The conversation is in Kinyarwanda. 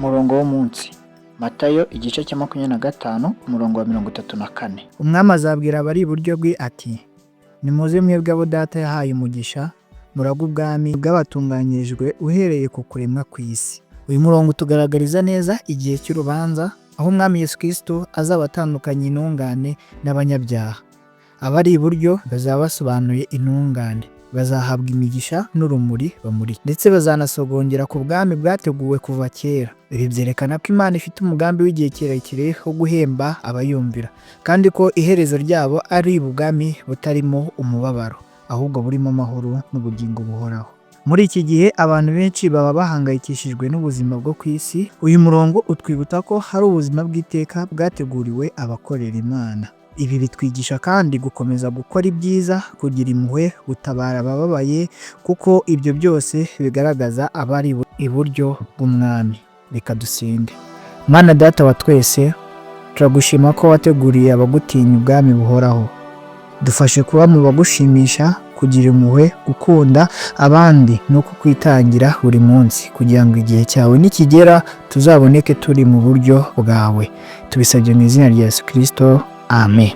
Umurongo w'umunsi, Matayo igice cya 25 umurongo wa 34. Umwami azabwira abari iburyo bwe ati, nimuze mwebwe abo data yahaye umugisha, muragwe ubwami bw'abatunganyirijwe uhereye ku kuremwa kw'isi. Uyu murongo utugaragariza neza igihe cy'urubanza, aho umwami Yesu Kristo azaba atandukanye intungane n'abanyabyaha. Abari iburyo bazaba basobanuye intungane, bazahabwa imigisha n'urumuri bamurika, ndetse bazanasogongera ku bwami bwateguwe kuva kera. Ibi byerekana ko Imana ifite umugambi w'igihe kirekire wo guhemba abayumvira, kandi ko iherezo ryabo ari ubwami butarimo umubabaro, ahubwo burimo amahoro n'ubugingo buhoraho. Muri iki gihe abantu benshi baba bahangayikishijwe n'ubuzima bwo ku isi. Uyu murongo utwibutsa ko hari ubuzima bw'iteka bwateguriwe abakorera Imana. Ibi bitwigisha kandi gukomeza gukora ibyiza, kugira impuhwe, gutabara abababaye, kuko ibyo byose bigaragaza abari iburyo bw'umwami. Reka dusenge. Mana Data wa twese, turagushima ko wateguriye abagutinya ubwami buhoraho. Dufashe kuba mu bagushimisha, kugira impuhwe, gukunda abandi no kukwitangira buri munsi, kugira ngo igihe cyawe nikigera tuzaboneke turi mu buryo bwawe. Tubisabye mu izina rya Yesu Kristo. Amen.